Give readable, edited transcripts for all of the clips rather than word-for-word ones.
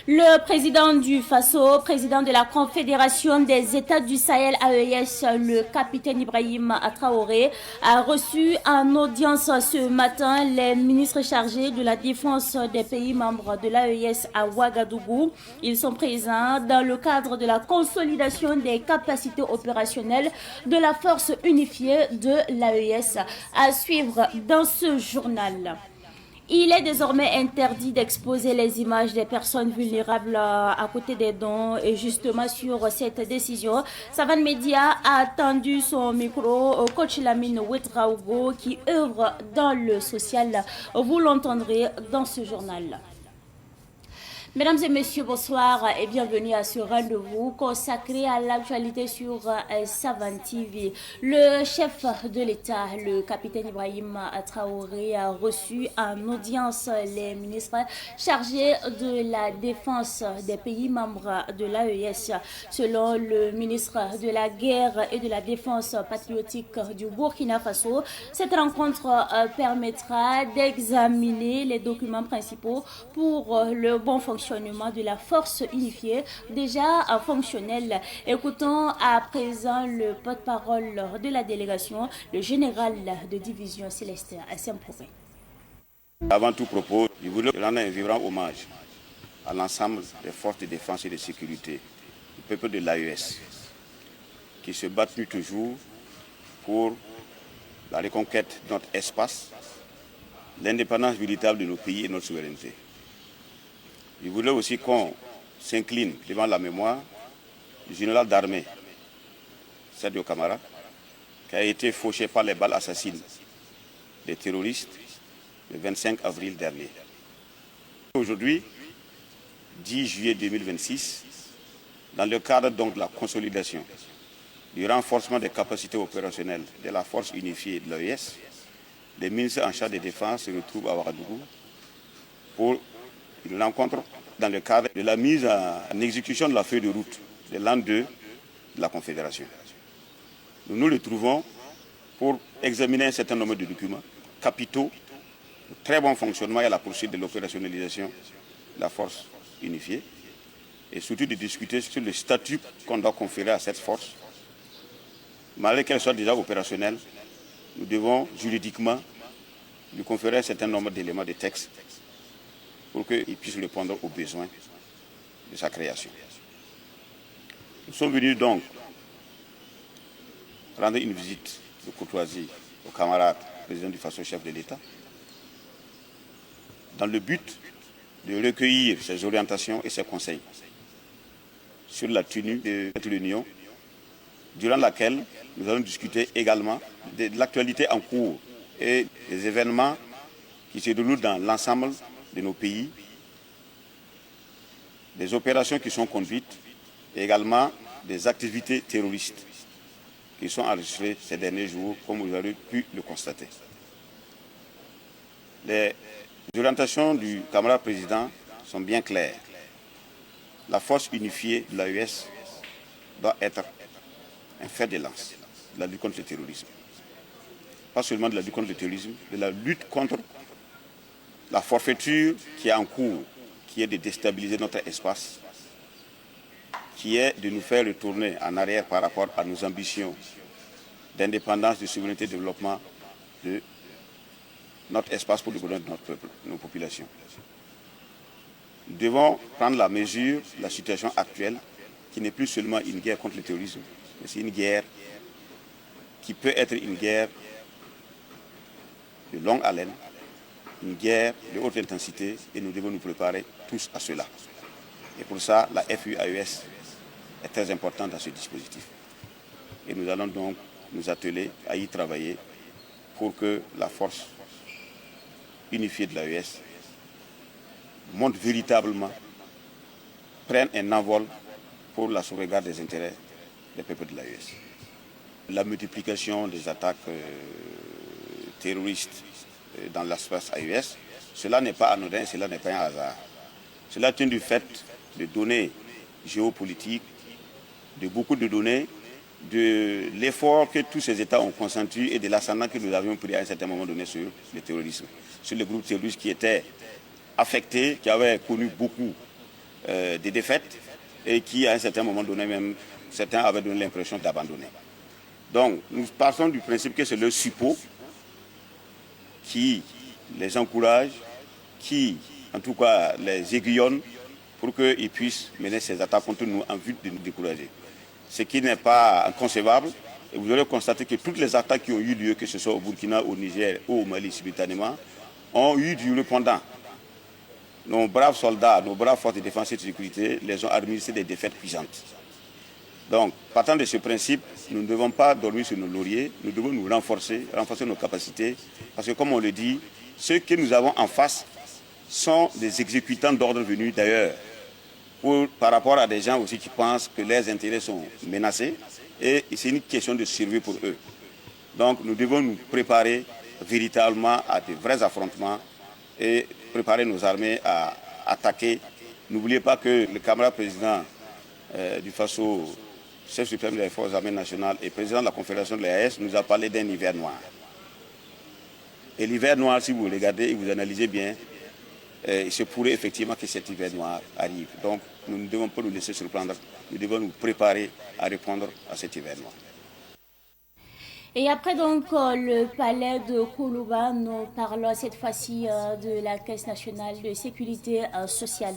Le président du FASO, président de la Confédération des États du Sahel AES, le capitaine Ibrahim Traoré, a reçu en audience ce matin les ministres chargés de la défense des pays membres de l'AES à Ouagadougou. Ils sont présents dans le cadre de la consolidation des capacités opérationnelles de la force unifiée de l'AES. À suivre dans ce journal. Il est désormais interdit d'exposer les images des personnes vulnérables à côté des dons. Et justement sur cette décision, Savane Media a tendu son micro au coach Lamine Ouedraogo qui œuvre dans le social. Vous l'entendrez dans ce journal. Mesdames et messieurs, bonsoir et bienvenue à ce rendez-vous consacré à l'actualité sur Savane TV. Le chef de l'État, le capitaine Ibrahim Traoré, a reçu en audience les ministres chargés de la défense des pays membres de l'AES. Selon le ministre de la Guerre et de la Défense patriotique du Burkina Faso, cette rencontre permettra d'examiner les documents principaux pour le bon fonctionnement de la force unifiée déjà fonctionnelle. Écoutons à présent le porte-parole de la délégation, le général de division Célestin Saint-Provin. Avant tout propos, je voudrais rendre un vibrant hommage à l'ensemble des forces de défense et de sécurité du peuple de l'AES qui se battent nuit toujours pour la reconquête de notre espace, l'indépendance véritable de nos pays et notre souveraineté. Je voudrais aussi qu'on s'incline devant la mémoire du général d'armée, Sergio Camara, qui a été fauché par les balles assassines des terroristes le 25 avril dernier. Aujourd'hui, 10 juillet 2026, dans le cadre donc de la consolidation, du renforcement des capacités opérationnelles de la force unifiée de l'AES, les ministres en charge des défenses se retrouvent à Ouagadougou pour une rencontre dans le cadre de la mise en exécution de la feuille de route de l'an 2 de la Confédération. Nous nous retrouvons pour examiner un certain nombre de documents capitaux, de très bon fonctionnement et à la poursuite de l'opérationnalisation de la force unifiée et surtout de discuter sur le statut qu'on doit conférer à cette force. Malgré qu'elle soit déjà opérationnelle, nous devons juridiquement lui conférer un certain nombre d'éléments de texte pour qu'il puisse répondre aux besoins de sa création. Nous sommes venus donc rendre une visite de courtoisie au camarade président du FASO, chef de l'État, dans le but de recueillir ses orientations et ses conseils sur la tenue de cette réunion, durant laquelle nous allons discuter également de l'actualité en cours et des événements qui se déroulent dans l'ensemble de nos pays, des opérations qui sont conduites et également des activités terroristes qui sont enregistrées ces derniers jours, comme vous avez pu le constater. Les orientations du camarade président sont bien claires. La force unifiée de l'AES doit être un fer de lance de la lutte contre le terrorisme. Pas seulement de la lutte contre le terrorisme, de la lutte contre la forfaiture qui est en cours, qui est de déstabiliser notre espace, qui est de nous faire retourner en arrière par rapport à nos ambitions d'indépendance, de souveraineté et de développement de notre espace pour le bonheur de notre peuple, de nos populations. Nous devons prendre la mesure de la situation actuelle, qui n'est plus seulement une guerre contre le terrorisme, mais c'est une guerre qui peut être une guerre de longue haleine, une guerre de haute intensité, et nous devons nous préparer tous à cela. Et pour ça, la FUAES est très importante dans ce dispositif. Et nous allons donc nous atteler à y travailler pour que la force unifiée de l'AES monte véritablement, prenne un envol pour la sauvegarde des intérêts des peuples de l'AES. La multiplication des attaques terroristes dans l'espace AES Cela n'est pas anodin, cela n'est pas un hasard. Cela tient du fait de données géopolitiques, de beaucoup de données, de l'effort que tous ces États ont consenti et de l'ascendant que nous avions pris à un certain moment donné sur le terrorisme, sur les groupes terroristes qui étaient affectés, qui avaient connu beaucoup de défaites et qui, à un certain moment donné même, certains avaient donné l'impression d'abandonner. Donc, nous partons du principe que c'est le suppôt qui les encourage, qui, en tout cas, les aiguillonne pour qu'ils puissent mener ces attaques contre nous en vue de nous décourager. Ce qui n'est pas inconcevable. Et vous aurez constaté que toutes les attaques qui ont eu lieu, que ce soit au Burkina, au Niger ou au Mali simultanément, ont eu du répondant. Nos braves soldats, nos braves forces de défense et de sécurité les ont administré des défaites puissantes. Donc, partant de ce principe, nous ne devons pas dormir sur nos lauriers, nous devons nous renforcer nos capacités, parce que comme on le dit, ceux que nous avons en face sont des exécutants d'ordre venus d'ailleurs, par rapport à des gens aussi qui pensent que leurs intérêts sont menacés, et c'est une question de survie pour eux. Donc, nous devons nous préparer véritablement à de vrais affrontements et préparer nos armées à attaquer. N'oubliez pas que le camarade président du FASO, chef suprême des forces armées nationales et président de la Confédération de l'EAS, nous a parlé d'un hiver noir. Et l'hiver noir, si vous regardez et vous analysez bien, il se pourrait effectivement que cet hiver noir arrive. Donc nous ne devons pas nous laisser surprendre, nous devons nous préparer à répondre à cet hiver noir. Et après donc le palais de Koulouba, nous parlons cette fois-ci de la Caisse nationale de sécurité sociale.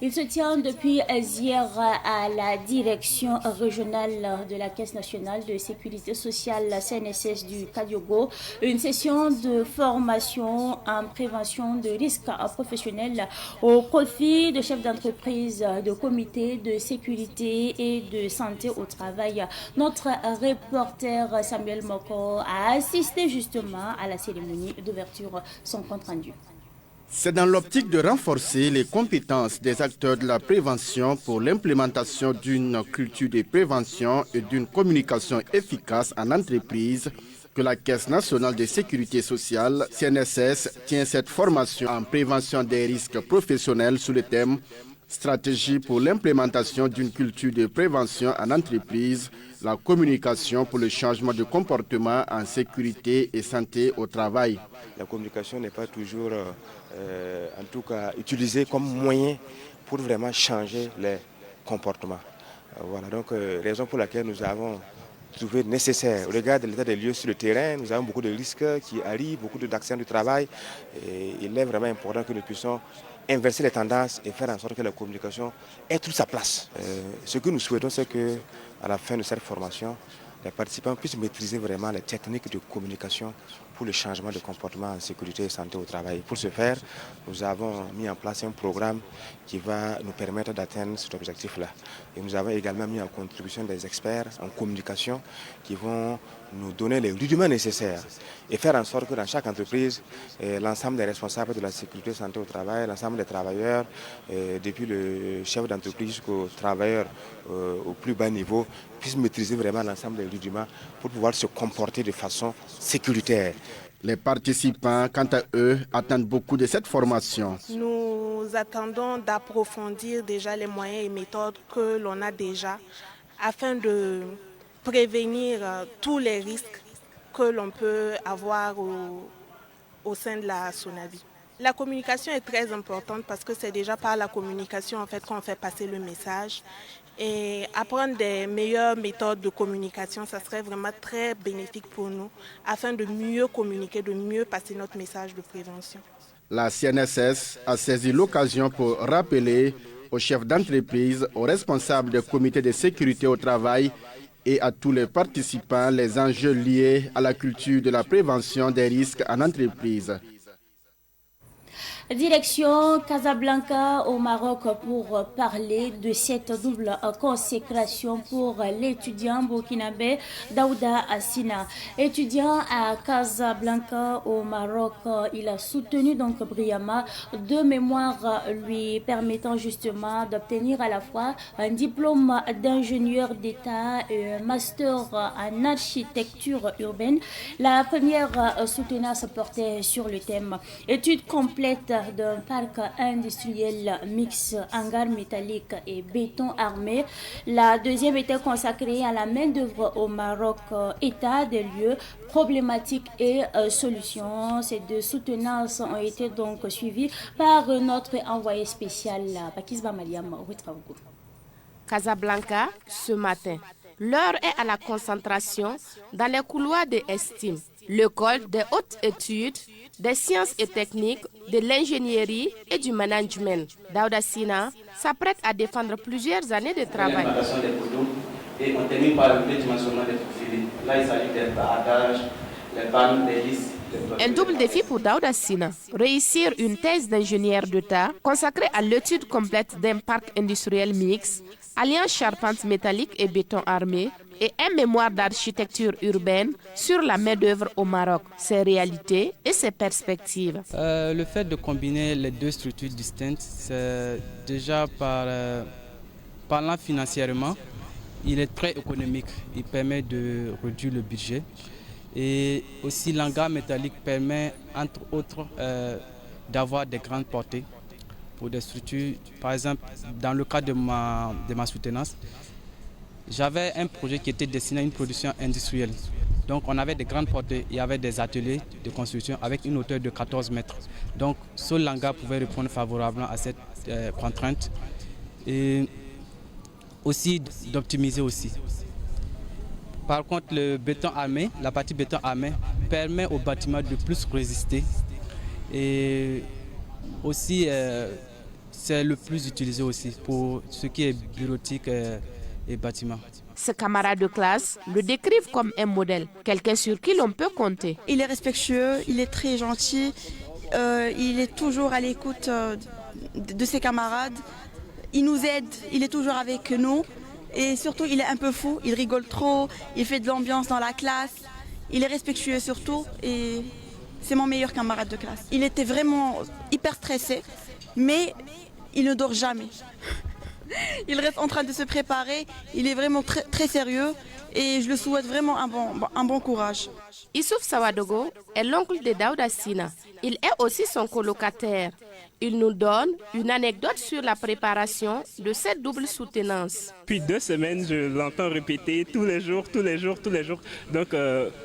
Il se tient depuis hier à la direction régionale de la Caisse nationale de sécurité sociale, la CNSS du Kadiogo, une session de formation en prévention de risques professionnels au profit de chefs d'entreprise, de comités de sécurité et de santé au travail. Notre reporter Samuel Moko a assisté justement à la cérémonie d'ouverture, son compte rendu. C'est dans l'optique de renforcer les compétences des acteurs de la prévention pour l'implémentation d'une culture de prévention et d'une communication efficace en entreprise que la Caisse nationale de sécurité sociale, CNSS, tient cette formation en prévention des risques professionnels sous le thème Stratégie pour l'implémentation d'une culture de prévention en entreprise, la communication pour le changement de comportement en sécurité et santé au travail. La communication n'est pas toujours, en tout cas, utilisée comme moyen pour vraiment changer les comportements. Voilà donc raison pour laquelle nous avons trouvé nécessaire, au regard de l'état des lieux sur le terrain, nous avons beaucoup de risques qui arrivent, beaucoup d'accidents du travail. Et il est vraiment important que nous puissions inverser les tendances et faire en sorte que la communication ait toute sa place. Ce que nous souhaitons, c'est qu'à la fin de cette formation, les participants puissent maîtriser vraiment les techniques de communication pour le changement de comportement en sécurité et santé au travail. Pour ce faire, nous avons mis en place un programme qui va nous permettre d'atteindre cet objectif-là. Et nous avons également mis en contribution des experts en communication qui vont nous donner les rudiments nécessaires et faire en sorte que dans chaque entreprise, l'ensemble des responsables de la sécurité et santé au travail, l'ensemble des travailleurs, depuis le chef d'entreprise jusqu'aux travailleurs au plus bas niveau, puissent maîtriser vraiment l'ensemble des rudiments pour pouvoir se comporter de façon sécuritaire. Les participants, quant à eux, attendent beaucoup de cette formation. Nous attendons d'approfondir déjà les moyens et méthodes que l'on a déjà afin de prévenir tous les risques que l'on peut avoir au sein de la SONAVI. La communication est très importante parce que c'est déjà par la communication en fait qu'on fait passer le message. Et apprendre des meilleures méthodes de communication, ça serait vraiment très bénéfique pour nous afin de mieux communiquer, de mieux passer notre message de prévention. La CNSS a saisi l'occasion pour rappeler aux chefs d'entreprise, aux responsables des comités de sécurité au travail et à tous les participants les enjeux liés à la culture de la prévention des risques en entreprise. Direction Casablanca au Maroc pour parler de cette double consécration pour l'étudiant burkinabé Daouda Assina. Étudiant à Casablanca au Maroc, il a soutenu donc brillamment deux mémoires lui permettant justement d'obtenir à la fois un diplôme d'ingénieur d'État et un master en architecture urbaine. La première soutenance portait sur le thème études complètes d'un parc industriel mix hangar métallique et béton armé. La deuxième était consacrée à la main-d'œuvre au Maroc, état des lieux, problématiques et solutions. Ces deux soutenances ont été donc suivies par notre envoyé spécial, Bakisba Mariam Ouetraogo. Casablanca, ce matin. L'heure est à la concentration dans les couloirs de Estime, l'école des hautes études, des sciences et techniques, de l'ingénierie et du management. Daouda Sina s'apprête à défendre plusieurs années de travail. Et on termine par le dimensionnement des profils. Là, il s'agit des barrages, les panneaux, les listes. Un double défi pour Daouda Sina, réussir une thèse d'ingénieur d'État consacrée à l'étude complète d'un parc industriel mixte, alliant charpente métallique et béton armé, et un mémoire d'architecture urbaine sur la main-d'œuvre au Maroc, ses réalités et ses perspectives. Le fait de combiner les deux structures distinctes, c'est déjà parlant financièrement, il est très économique, il permet de réduire le budget. Et aussi l'hangar métallique permet, entre autres, d'avoir des grandes portées pour des structures. Par exemple, dans le cadre de ma soutenance, j'avais un projet qui était destiné à une production industrielle. Donc on avait des grandes portées, il y avait des ateliers de construction avec une hauteur de 14 mètres. Donc ce hangar pouvait répondre favorablement à cette contrainte. Et aussi d'optimiser aussi. Par contre, le béton armé, la partie béton armé permet au bâtiment de plus résister. Et aussi, c'est le plus utilisé aussi pour ce qui est bureautique et bâtiment. Ses camarades de classe le décrivent comme un modèle, quelqu'un sur qui l'on peut compter. Il est respectueux, il est très gentil, il est toujours à l'écoute de ses camarades. Il nous aide, il est toujours avec nous. Et surtout, il est un peu fou, il rigole trop, il fait de l'ambiance dans la classe. Il est respectueux surtout et c'est mon meilleur camarade de classe. Il était vraiment hyper stressé, mais il ne dort jamais. Il reste en train de se préparer, il est vraiment très, très sérieux et je le souhaite vraiment un bon courage. Issouf Sawadogo est l'oncle de Daouda Sina. Il est aussi son colocataire. Il nous donne une anecdote sur la préparation de cette double soutenance. Depuis 2 semaines, je l'entends répéter tous les jours. Donc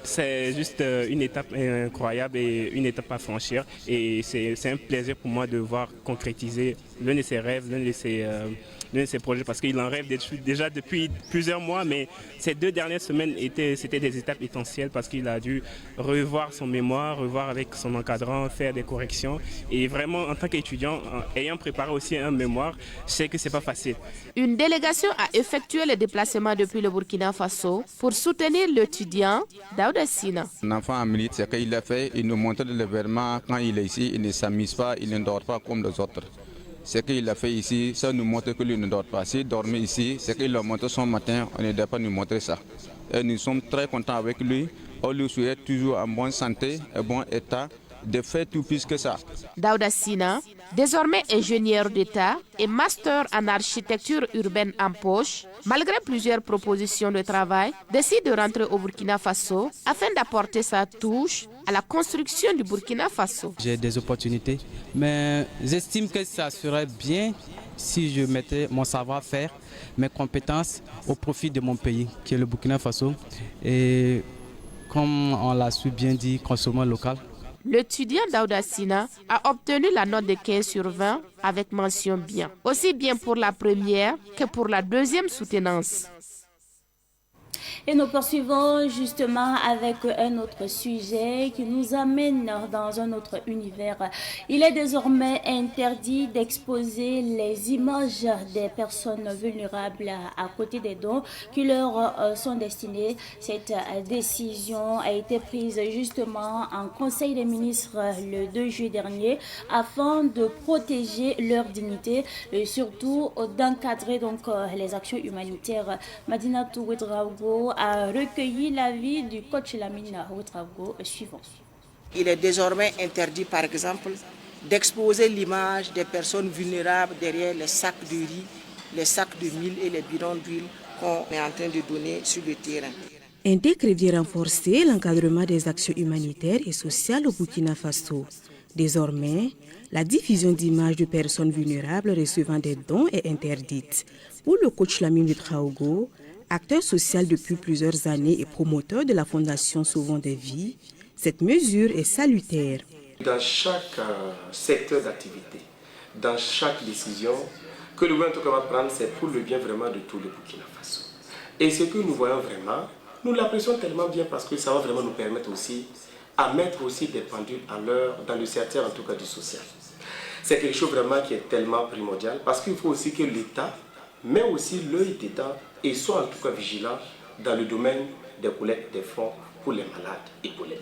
c'est juste une étape incroyable et une étape à franchir. Et c'est un plaisir pour moi de voir concrétiser l'un de ses rêves, l'un de ses projets, parce qu'il en rêve déjà depuis plusieurs mois, mais ces 2 dernières semaines c'était des étapes essentielles parce qu'il a dû revoir son mémoire, revoir avec son encadrant, faire des corrections. Et vraiment, en tant qu'étudiant, ayant préparé aussi un mémoire, je sais que c'est pas facile. Une délégation a effectué le déplacement depuis le Burkina Faso pour soutenir l'étudiant Daouda Sina. Un enfant en milite, c'est qu'il a fait, il nous montre le verment quand il est ici, il ne s'amuse pas, il ne dort pas comme les autres. Ce qu'il a fait ici, ça nous montre qu'il ne dort pas. S'il dormait ici, c'est qu'il a montré son matin, on ne doit pas nous montrer ça. Et nous sommes très contents avec lui. On lui souhaite toujours en bonne santé et bon état, de faire tout plus que ça. Daouda Sina, désormais ingénieur d'État et master en architecture urbaine en poche, malgré plusieurs propositions de travail, décide de rentrer au Burkina Faso afin d'apporter sa touche à la construction du Burkina Faso. J'ai des opportunités, mais j'estime que ça serait bien si je mettais mon savoir-faire, mes compétences au profit de mon pays, qui est le Burkina Faso. Et comme on l'a su bien dit, consommant local. L'étudiant Daouda Sina a obtenu la note de 15 sur 20 avec mention bien, aussi bien pour la première que pour la deuxième soutenance. Et nous poursuivons justement avec un autre sujet qui nous amène dans un autre univers. Il est désormais interdit d'exposer les images des personnes vulnérables à côté des dons qui leur sont destinés. Cette décision a été prise justement en Conseil des ministres le 2 juillet dernier afin de protéger leur dignité et surtout d'encadrer donc les actions humanitaires. Madinatou Ouedraogo a recueilli l'avis du coach Lamine Ouedraogo suivant. Il est désormais interdit, par exemple, d'exposer l'image des personnes vulnérables derrière les sacs de riz, les sacs de mil et les bidons d'huile qu'on est en train de donner sur le terrain. Un décret vient renforcer l'encadrement des actions humanitaires et sociales au Burkina Faso. Désormais, la diffusion d'images de personnes vulnérables recevant des dons est interdite. Pour le coach Lamine Traogo, acteur social depuis plusieurs années et promoteur de la Fondation Sauvons des vies, cette mesure est salutaire. Dans chaque secteur d'activité, dans chaque décision que le gouvernement va prendre, c'est pour le bien vraiment de tout le Burkina Faso. Et ce que nous voyons vraiment, nous l'apprécions tellement bien parce que ça va vraiment nous permettre aussi à mettre aussi des pendules à l'heure dans le secteur en tout cas du social. C'est quelque chose vraiment qui est tellement primordial parce qu'il faut aussi que l'État, mais aussi l'œil d'État, et soit en tout cas vigilant dans le domaine des collectes des fonds pour les malades et pour les dons.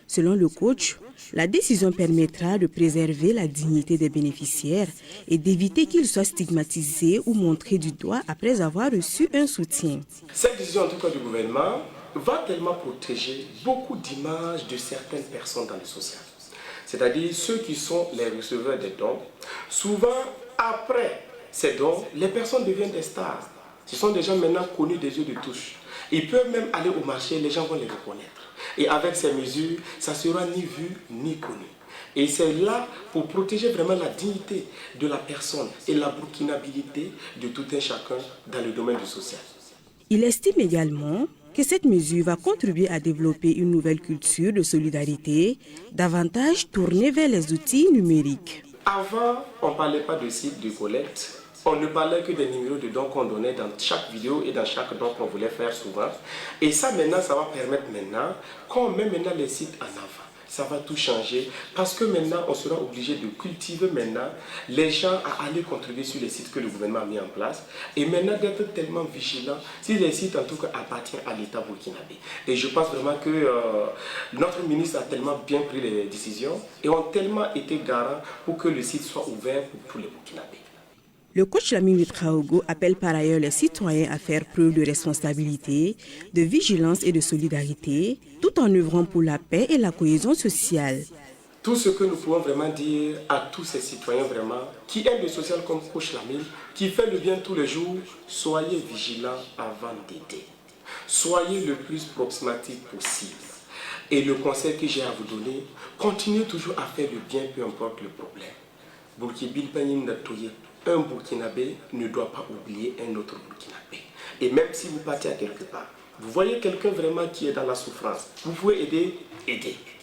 Selon le coach, la décision permettra de préserver la dignité des bénéficiaires et d'éviter qu'ils soient stigmatisés ou montrés du doigt après avoir reçu un soutien. Cette décision en tout cas du gouvernement va tellement protéger beaucoup d'images de certaines personnes dans le social. C'est-à-dire ceux qui sont les receveurs des dons. Souvent, après ces dons, les personnes deviennent des stars. Ce sont des gens maintenant connus des yeux de touche. Ils peuvent même aller au marché, les gens vont les reconnaître. Et avec ces mesures, ça ne sera ni vu ni connu. Et c'est là pour protéger vraiment la dignité de la personne et la burkinabilité de tout un chacun dans le domaine du social. Il estime également que cette mesure va contribuer à développer une nouvelle culture de solidarité, davantage tournée vers les outils numériques. Avant, on ne parlait pas de site de collecte. On ne parlait que des numéros de dons qu'on donnait dans chaque vidéo et dans chaque don qu'on voulait faire souvent. Et ça maintenant, ça va permettre maintenant qu'on met maintenant les sites en avant. Ça va tout changer parce que maintenant, on sera obligé de cultiver maintenant les gens à aller contribuer sur les sites que le gouvernement a mis en place et maintenant d'être tellement vigilant si les sites en tout cas appartiennent à l'État burkinabé. Et je pense vraiment que notre ministre a tellement bien pris les décisions et ont tellement été garants pour que le site soit ouvert pour tous les Burkinabés. Le coach Lamine Traogo appelle par ailleurs les citoyens à faire preuve de responsabilité, de vigilance et de solidarité, tout en œuvrant pour la paix et la cohésion sociale. Tout ce que nous pouvons vraiment dire à tous ces citoyens vraiment qui aiment le social comme coach Lamine, qui fait le bien tous les jours, soyez vigilants avant d'aider. Soyez le plus proximatif possible. Et le conseil que j'ai à vous donner, continuez toujours à faire le bien, peu importe le problème. Un Burkinabé ne doit pas oublier un autre Burkinabé. Et même si vous partez à quelque part, vous voyez quelqu'un vraiment qui est dans la souffrance, vous pouvez aider,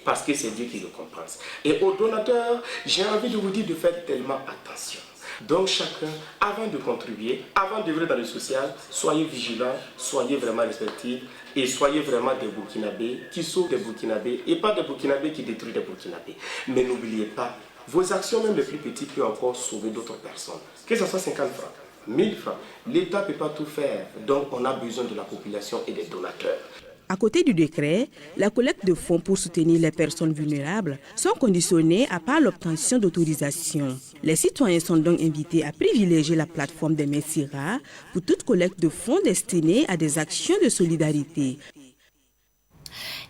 parce que c'est Dieu qui le compense. Et aux donateurs, j'ai envie de vous dire de faire tellement attention. Donc chacun, avant de contribuer, avant d'œuvrer dans le social, soyez vigilants, soyez vraiment respectifs et soyez vraiment des Burkinabés qui sauvent des Burkinabés et pas des Burkinabés qui détruisent des Burkinabés. Mais n'oubliez pas, vos actions, même les plus petites, peuvent encore sauver d'autres personnes. Que ce soit 50 francs, 1000 francs, l'État ne peut pas tout faire. Donc, on a besoin de la population et des donateurs. À côté du décret, la collecte de fonds pour soutenir les personnes vulnérables sont conditionnées à par l'obtention d'autorisation. Les citoyens sont donc invités à privilégier la plateforme des Messira pour toute collecte de fonds destinés à des actions de solidarité.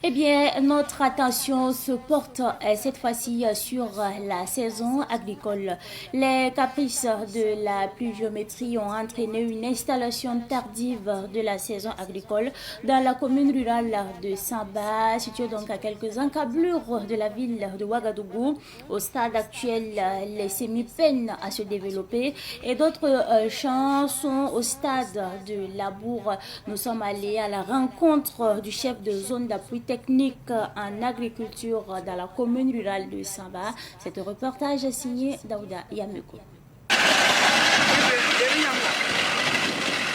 Eh bien, notre attention se porte cette fois-ci sur la saison agricole. Les caprices de la pluviométrie ont entraîné une installation tardive de la saison agricole dans la commune rurale de Samba, située donc à quelques encablures de la ville de Ouagadougou. Au stade actuel, les semis peinent à se développer et d'autres champs sont au stade de labour. Nous sommes allés à la rencontre du chef de zone d'appui technique en agriculture dans la commune rurale de Samba. C'est un reportage signé Daouda Yameko.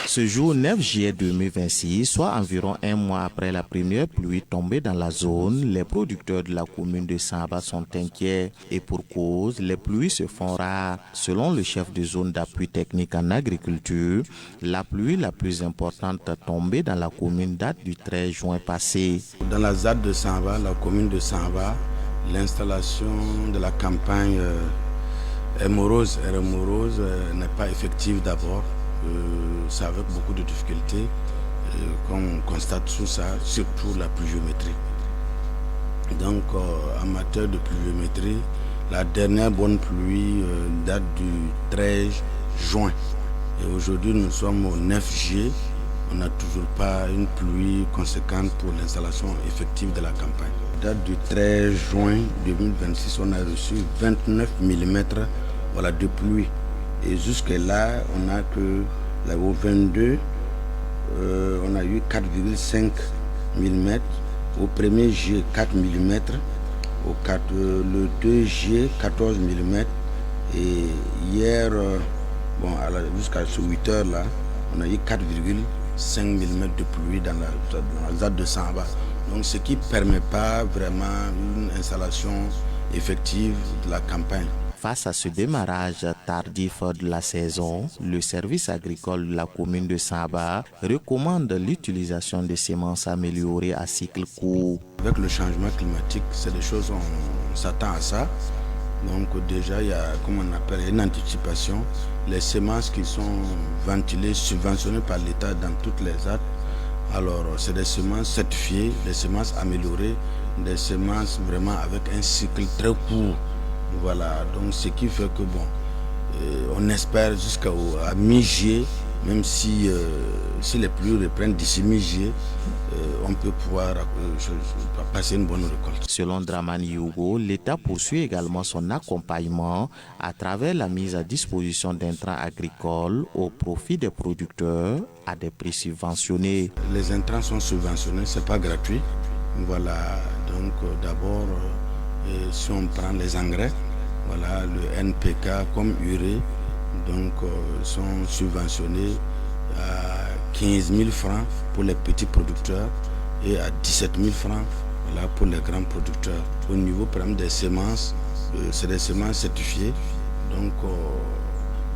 Ce jour 9 juillet 2026, soit environ un mois après la première pluie tombée dans la zone, les producteurs de la commune de Samba sont inquiets et pour cause, les pluies se font rares. Selon le chef de zone d'appui technique en agriculture, la pluie la plus importante tombée dans la commune date du 13 juin passé. Dans la ZAD de Samba, la commune de Samba, l'installation de la campagne est morose n'est pas effective d'abord. C'est avec beaucoup de difficultés qu'on constate tout ça, surtout la pluviométrie. Donc en matière de pluviométrie, la dernière bonne pluie date du 13 juin. Et aujourd'hui nous sommes au 9 juillet. on n'a toujours pas une pluie conséquente pour l'installation effective de la campagne. Date du 13 juin 2026, on a reçu 29 mm de pluie. Et jusque-là, on n'a que au 22, on a eu 4,5 mm. Au 1er juillet, 4 mm. Le 2 juillet, 14 mm. Et hier, jusqu'à 8 heures, là, on a eu 4,5 mm de pluie dans la ZAD de Samba. Donc, ce qui ne permet pas vraiment une installation effective de la campagne. Face à ce démarrage tardif de la saison, le service agricole de la commune de Samba recommande l'utilisation de semences améliorées à cycle court. Avec le changement climatique, c'est des choses, on s'attend à ça. Donc déjà, il y a, comme on appelle, une anticipation. Les semences qui sont ventilées, subventionnées par l'État dans toutes les ZAD, alors c'est des semences certifiées, des semences améliorées, des semences vraiment avec un cycle très court. Voilà, donc ce qui fait que on espère jusqu'à mi-juillet, même si les pluies reprennent d'ici mi-juillet, on peut pouvoir passer une bonne récolte. Selon Dramani Yugo, l'État poursuit également son accompagnement à travers la mise à disposition d'intrants agricoles au profit des producteurs à des prix subventionnés. Les intrants sont subventionnés, ce n'est pas gratuit. Voilà, donc d'abord, si on prend les engrais, voilà, le NPK comme urée, donc sont subventionnés à 15 000 francs pour les petits producteurs et à 17 000 francs pour les grands producteurs. Au niveau par exemple, des semences, c'est des semences certifiées, donc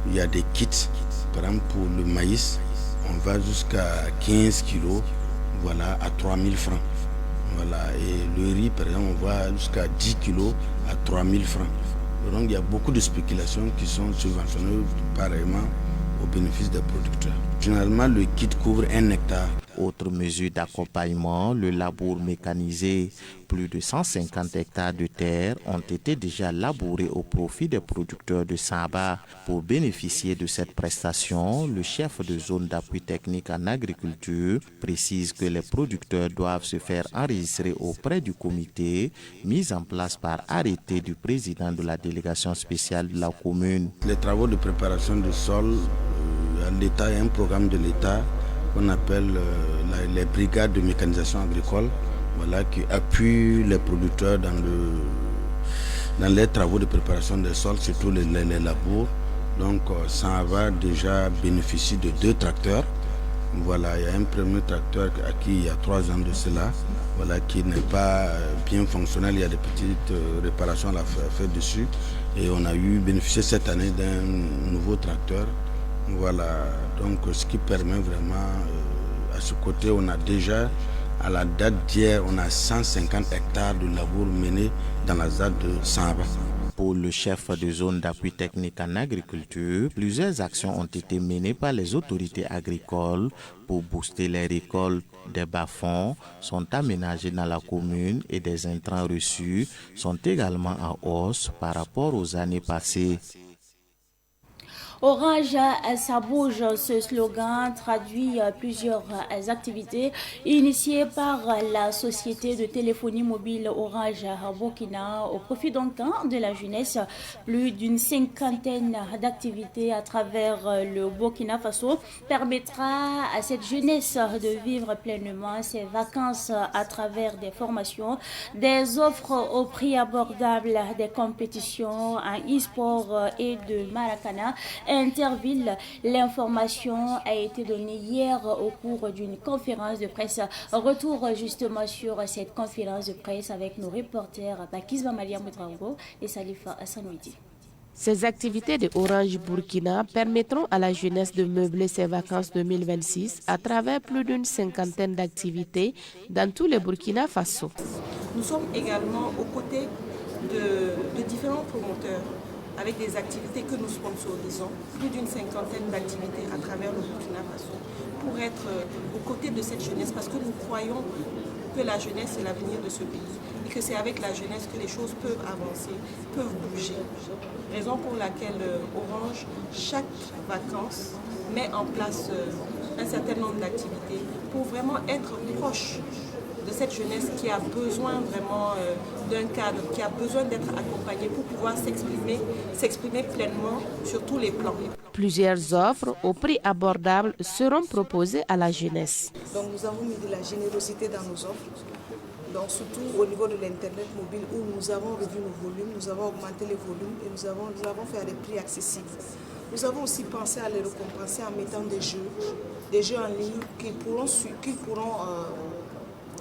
il y a des kits, par exemple pour le maïs, on va jusqu'à 15 kilos, voilà, à 3 000 francs. Voilà, et le riz, par exemple, on va jusqu'à 10 kilos à 3 000 francs. Donc il y a beaucoup de spéculations qui sont subventionnées pareillement au bénéfice des producteurs. Généralement, le kit couvre 1 hectare. Autre mesure d'accompagnement, le labour mécanisé. Plus de 150 hectares de terre ont été déjà labourés au profit des producteurs de Samba. Pour bénéficier de cette prestation, le chef de zone d'appui technique en agriculture précise que les producteurs doivent se faire enregistrer auprès du comité mis en place par arrêté du président de la délégation spéciale de la commune. Les travaux de préparation du sol, l'État, il y a un programme de l'État qu'on appelle les brigades de mécanisation agricole, voilà, qui appuient les producteurs dans les travaux de préparation des sols, surtout les labours. Donc ça va déjà bénéficier de 2 tracteurs. Voilà, il y a un premier tracteur à qui il y a 3 ans de cela, voilà, qui n'est pas bien fonctionnel. Il y a des petites réparations à faire dessus. Et on a eu bénéficié cette année d'un nouveau tracteur. Voilà, donc ce qui permet vraiment, à ce côté, on a déjà, à la date d'hier, on a 150 hectares de labour menés dans la ZAD de Samba. Pour le chef de zone d'appui technique en agriculture, plusieurs actions ont été menées par les autorités agricoles pour booster les récoltes. Des bas-fonds sont aménagés dans la commune et des intrants reçus sont également en hausse par rapport aux années passées. Orange, ça bouge, ce slogan traduit plusieurs activités initiées par la société de téléphonie mobile Orange Burkina au profit donc de la jeunesse. Plus d'une 50aine d'activités à travers le Burkina Faso permettra à cette jeunesse de vivre pleinement ses vacances à travers des formations, des offres au prix abordable, des compétitions en e-sport et de Maracana. Interville, l'information a été donnée hier au cours d'une conférence de presse. Retour justement sur cette conférence de presse avec nos reporters Bakizba Malia Moutrango et Salifa Hassanouidi. Ces activités de Orange Burkina permettront à la jeunesse de meubler ses vacances 2026 à travers plus d'une 50aine d'activités dans tout le Burkina Faso. Nous sommes également aux côtés de différents promoteurs avec des activités que nous sponsorisons, plus d'une 50aine d'activités à travers le Burkina Faso, pour être aux côtés de cette jeunesse, parce que nous croyons que la jeunesse est l'avenir de ce pays et que c'est avec la jeunesse que les choses peuvent avancer, peuvent bouger. Raison pour laquelle Orange, chaque vacances, met en place un certain nombre d'activités pour vraiment être proche de cette jeunesse qui a besoin vraiment d'un cadre, qui a besoin d'être accompagnée pour pouvoir s'exprimer pleinement sur tous les plans. Plusieurs offres au prix abordable seront proposées à la jeunesse. Donc nous avons mis de la générosité dans nos offres, donc surtout au niveau de l'Internet mobile où nous avons revu nos volumes, nous avons augmenté les volumes et nous avons fait à des prix accessibles. Nous avons aussi pensé à les récompenser en mettant des jeux en ligne qu'ils pourront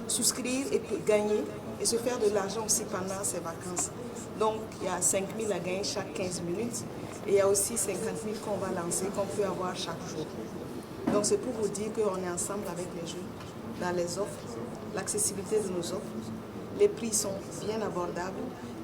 souscrire et gagner et se faire de l'argent aussi pendant ces vacances. Donc il y a 5 000 à gagner chaque 15 minutes et il y a aussi 50 000 qu'on va lancer, qu'on peut avoir chaque jour. Donc c'est pour vous dire qu'on est ensemble avec les jeunes dans les offres, l'accessibilité de nos offres, les prix sont bien abordables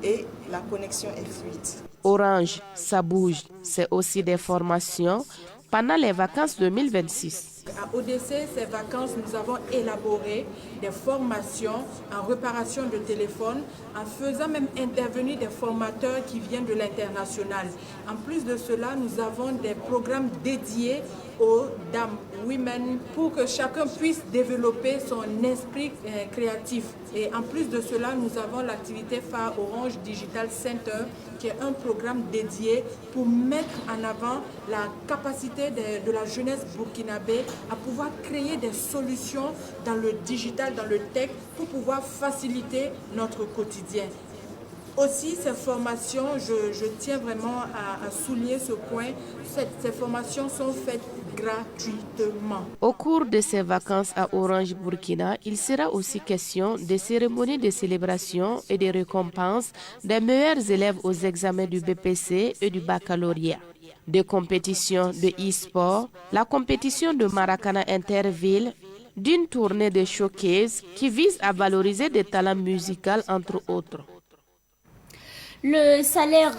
et la connexion est fluide. Orange, ça bouge, c'est aussi des formations pendant les vacances 2026. À ODC, ces vacances, nous avons élaboré des formations en réparation de téléphone, en faisant même intervenir des formateurs qui viennent de l'international. En plus de cela, nous avons des programmes dédiés aux dames, women, pour que chacun puisse développer son esprit créatif. Et en plus de cela, nous avons l'activité phare Orange Digital Center, qui est un programme dédié pour mettre en avant la capacité de la jeunesse burkinabé à pouvoir créer des solutions dans le digital, dans le tech, pour pouvoir faciliter notre quotidien. Aussi, ces formations, je tiens vraiment à souligner ce point, ces formations sont faites gratuitement. Au cours de ces vacances à Orange Burkina, il sera aussi question des cérémonies de célébration et des récompenses des meilleurs élèves aux examens du BPC et du baccalauréat. Des compétitions de e-sport, la compétition de Maracana Interville, d'une tournée de showcase qui vise à valoriser des talents musicaux entre autres. Le salaire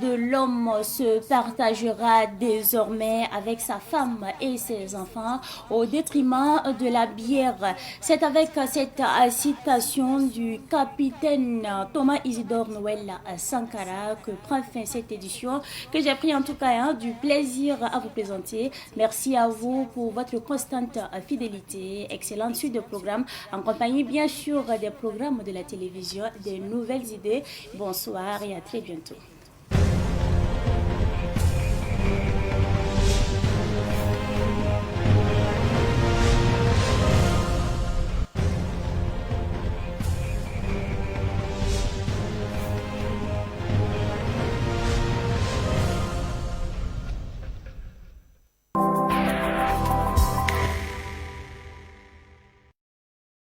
de l'homme se partagera désormais avec sa femme et ses enfants au détriment de la bière. C'est avec cette citation du capitaine Thomas Isidore Noël Sankara que prend fin cette édition que j'ai pris en tout cas du plaisir à vous présenter. Merci à vous pour votre constante fidélité. Excellente suite de programmes en compagnie bien sûr des programmes de la télévision, des nouvelles idées. Bonsoir et à très bientôt.